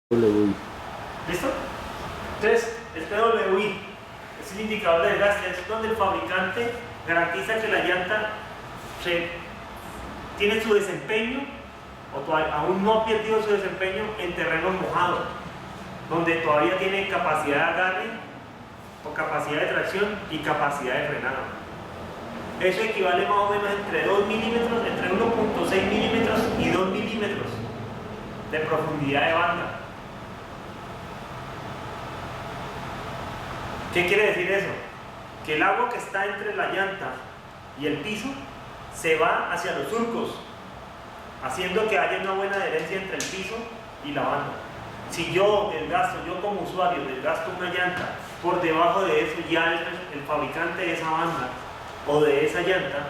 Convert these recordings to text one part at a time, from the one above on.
TWI. ¿Listo? Entonces, el TWI es el indicador de desgaste, es donde el fabricante garantiza que la llanta tiene su desempeño o aún no ha perdido su desempeño en terreno mojado, donde todavía tiene capacidad de agarre o capacidad de tracción y capacidad de frenado. Eso equivale más o menos entre 2 milímetros, entre 1.6 milímetros y 2 milímetros de profundidad de banda. ¿Qué quiere decir eso? Que el agua que está entre la llanta y el piso se va hacia los surcos, haciendo que haya una buena adherencia entre el piso y la banda. Si yo como usuario desgasto una llanta por debajo de eso, ya el fabricante de esa banda o de esa llanta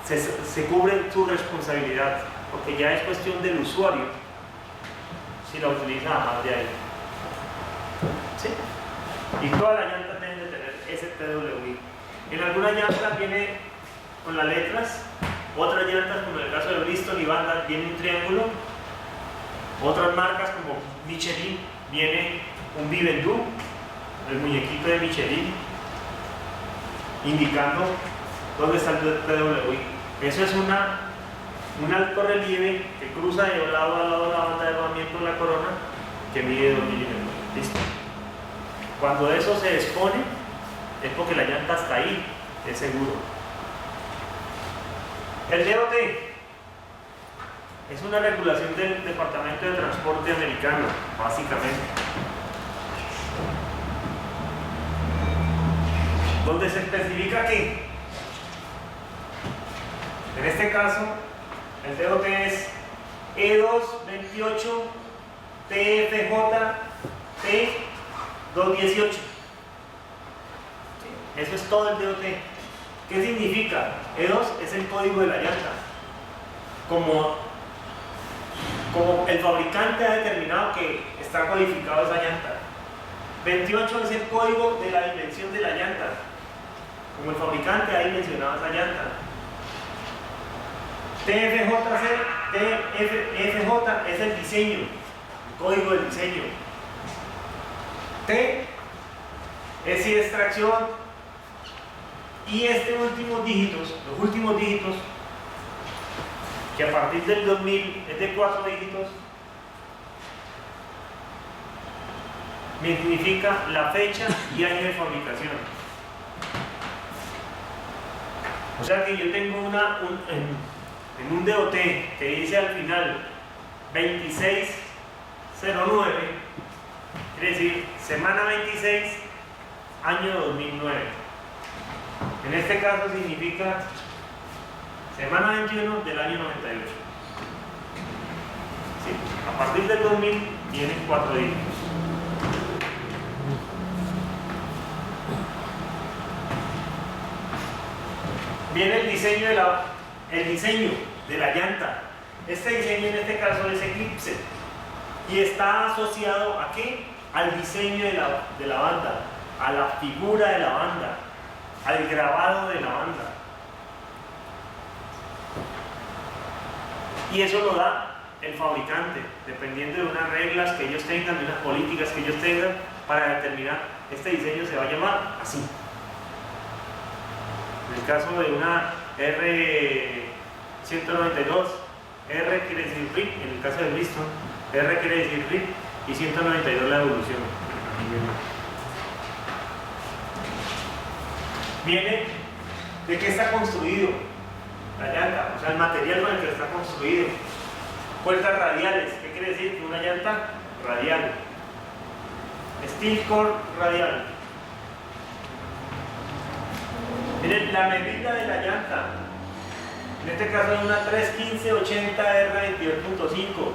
se cubre su responsabilidad, porque ya es cuestión del usuario si la utiliza más de ahí. ¿Sí? Y todas las llantas deben de tener ese TWI. En algunas llantas viene con las letras, otras llantas, como en el caso de Bristol y Banda, viene un triángulo. Otras marcas como Michelin viene un Vivendu, el muñequito de Michelin, indicando dónde está el TWI. Eso es un alto relieve que cruza de lado a lado la banda de rodamiento en la corona, que mide 2 milímetros. ¿Listo? Cuando eso se expone, es porque la llanta está ahí, es seguro. El DOT es una regulación del Departamento de Transporte americano, básicamente, donde se especifica que, en este caso, el DOT es E228 TFJ T218. Eso es todo el DOT. ¿Qué significa? E2 es el código de la llanta. Como el fabricante ha determinado que está codificado esa llanta. 28 es el código de la dimensión de la llanta. Como el fabricante ha dimensionado esa llanta. TFJ es el diseño, el código del diseño. T es si es tracción. Y los últimos dígitos, que a partir del 2000 es de 4 dígitos, me significa la fecha y año de fabricación. O sea que yo tengo en un DOT que dice al final 2609, quiere decir semana 26, año 2009. En este caso significa semana 21 del año 98. ¿Sí? A partir del 2000 vienen 4 dígitos. Viene el diseño de la llanta. Este diseño en este caso es Eclipse y está asociado ¿a qué? Al diseño de la banda, a la figura de la banda, al grabado de la banda. Y eso lo da el fabricante, dependiendo de unas reglas que ellos tengan, de unas políticas que ellos tengan, para determinar este diseño se va a llamar así. En el caso de una R192, R quiere decir RIP, en el caso de Bristol, R quiere decir RIP y 192 la evolución. Viene de qué está construido la llanta, o sea, el material con el que está construido. Puertas radiales, ¿qué quiere decir? Una llanta radial. Steel core radial. Miren, la medida de la llanta, en este caso es una 315-80 R22.5.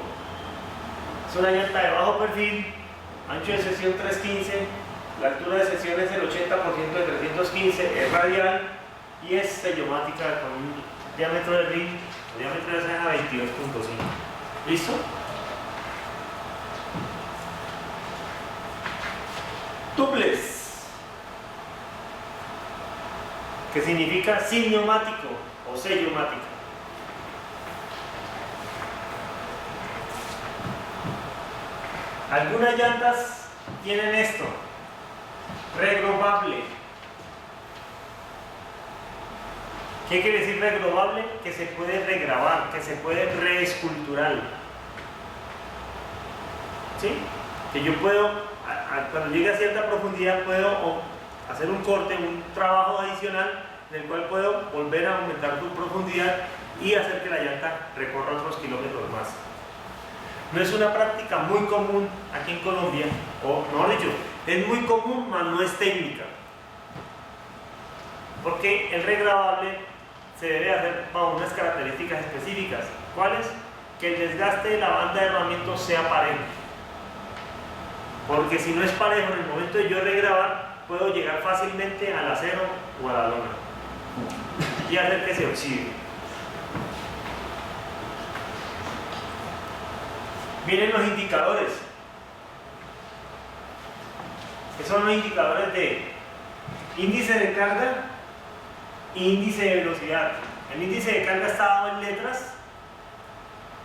Es una llanta de bajo perfil, ancho de sección 315, la altura de sección es el 80% de 315, es radial y es sellomática con un diámetro de ring, el diámetro de ceja 22.5. ¿Listo? Tubeless, que significa sin neumático o sellomática. Algunas llantas tienen esto, regrobable. ¿Qué quiere decir regrobable? Que se puede regrabar, que se puede reesculturar. ¿Sí? Que yo puedo, cuando llegue a cierta profundidad, puedo hacer un corte, un trabajo adicional, en el cual puedo volver a aumentar su profundidad y hacer que la llanta recorra otros kilómetros más. No es una práctica muy común aquí en Colombia, o mejor dicho, es muy común, pero no es técnica. Porque el regrabable se debe hacer bajo unas características específicas. ¿Cuáles? Que el desgaste de la banda de rodamiento sea parejo. Porque si no es parejo, en el momento de yo regrabar, puedo llegar fácilmente al acero o a la lona y hacer que se oxide. Miren los indicadores. Que son los indicadores de índice de carga e índice de velocidad. El índice de carga está dado en letras,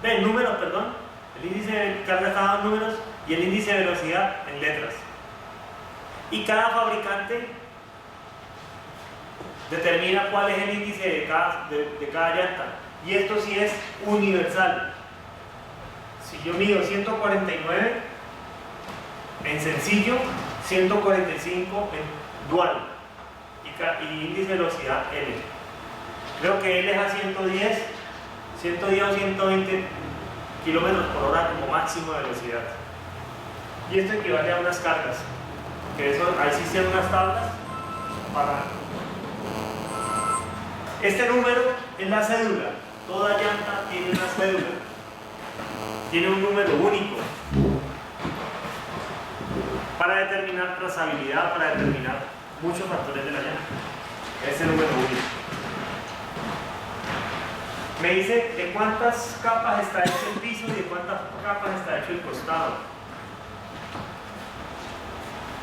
en números, perdón. El índice de carga está dado en números y el índice de velocidad en letras. Y cada fabricante determina cuál es el índice de cada llanta. Y esto sí es universal. Si yo mido 149 en sencillo, 145 en dual y índice de velocidad L. Creo que L es a 110 o 120 kilómetros por hora como máximo de velocidad. Y esto equivale a unas cargas, que eso, ahí sí existen unas tablas para... Este número es la cédula. Toda llanta tiene una cédula. Tiene un número único para determinar trazabilidad, para determinar muchos factores de la llanta. Ese número único. Me dice de cuántas capas está hecho el piso y de cuántas capas está hecho el costado.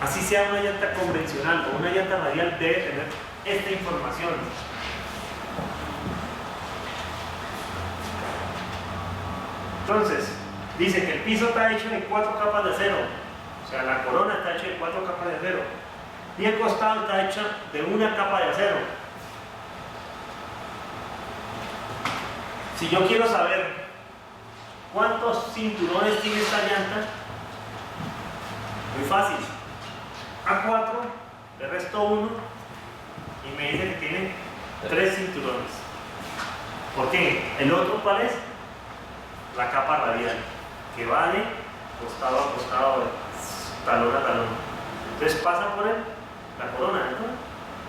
Así sea una llanta convencional o una llanta radial, debe tener esta información. Entonces, dice que el piso está hecho de 4 capas de acero, o sea, la corona está hecha de 4 capas de acero, y el costado está hecho de una capa de acero. Si yo quiero saber cuántos cinturones tiene esta llanta, muy fácil. A4, le resto 1 y me dice que tiene 3 cinturones. ¿Por qué? ¿El otro cuál es? La capa radial, que va de costado a costado, talón a talón. Entonces pasan por él la corona, ¿no?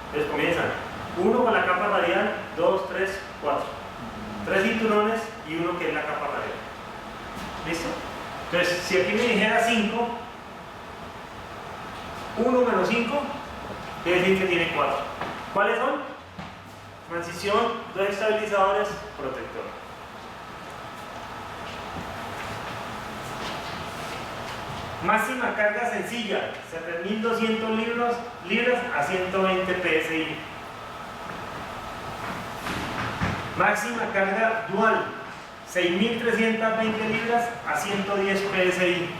Entonces comienzan 1 con la capa radial, 2, 3, 4. 3 cinturones y 1 que es la capa radial. ¿Listo? Entonces, si aquí me dijera 5, 1 menos 5, quiere decir que tiene 4. ¿Cuáles son? Transición, 2 estabilizadores, protector. Máxima carga sencilla, 7.200 libras a 120 psi. Máxima carga dual, 6.320 libras a 110 psi.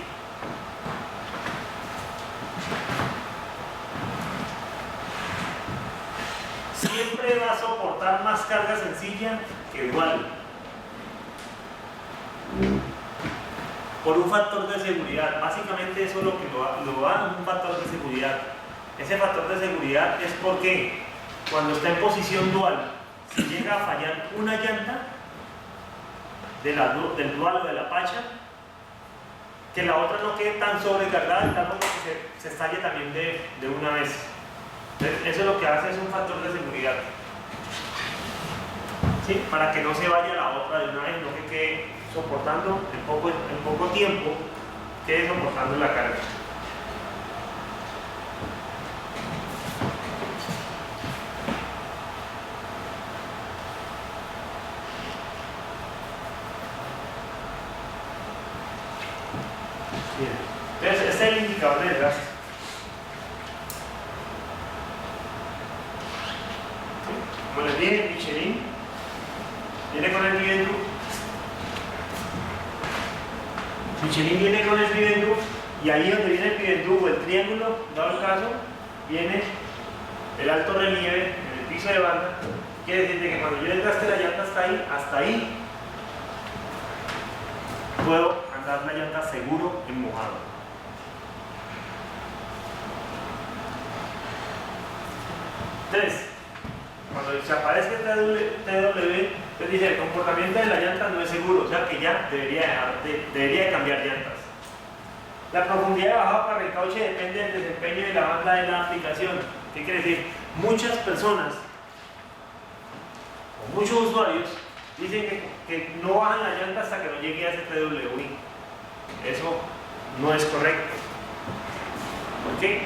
Siempre va a soportar más carga sencilla que dual. Por un factor de seguridad. Básicamente eso es lo que lo da un factor de seguridad. Ese factor de seguridad es porque cuando está en posición dual, si llega a fallar una llanta del dual o de la pacha, que la otra no quede tan sobrecargada, tal como que se estalle también de una vez. Entonces, eso lo que hace es un factor de seguridad, ¿sí? Para que no se vaya la otra de una vez, no que quede soportando en poco tiempo, quede soportando la carga. Bien. Entonces, este es el indicador de desgaste. Como les dije, Michelin viene con el Rivendu. Michelin viene con el Rivendu Y ahí donde viene el pivendugo, el triángulo, dado el caso, viene el alto relieve en el piso de banda. Quiere decir que cuando yo desgaste la llanta hasta ahí, puedo andar la llanta seguro en mojado. Entonces, cuando se aparece el TW, pues dice, el comportamiento de la llanta no es seguro, o sea que ya debería de cambiar llantas. La profundidad de bajada para el cauche depende del desempeño de la banda de la aplicación. ¿Qué quiere decir? Muchas personas, o muchos usuarios, dicen que no bajan la llanta hasta que no llegue a ese TWI. Eso no es correcto. ¿Por qué?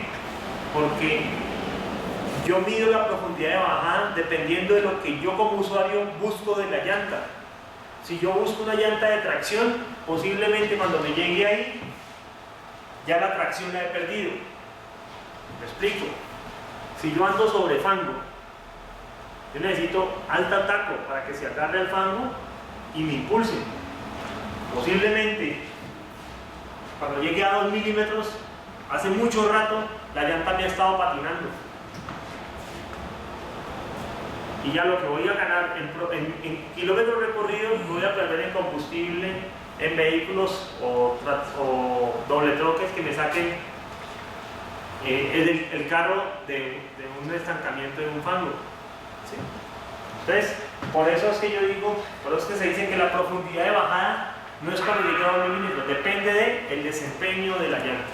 Porque yo mido la profundidad de bajada dependiendo de lo que yo como usuario busco de la llanta. Si yo busco una llanta de tracción, posiblemente cuando me llegue ahí, ya la tracción la he perdido. ¿Me explico? Si yo ando sobre fango, yo necesito alta taco para que se agarre el fango y me impulse. Posiblemente, cuando llegue a 2 milímetros, hace mucho rato, la llanta me ha estado patinando. Y ya lo que voy a ganar en kilómetros recorridos, voy a perder en combustible en vehículos o doble troques que me saquen el carro de un estancamiento de un fango. ¿Sí? Entonces, por eso es que yo digo, por eso es que se dice que la profundidad de bajada no es cuando llegue a 2 milímetros, depende del desempeño de la llanta,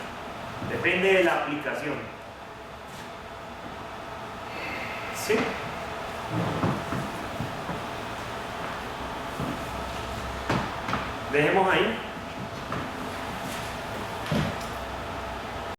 depende de la aplicación. ¿Sí? Dejemos ahí.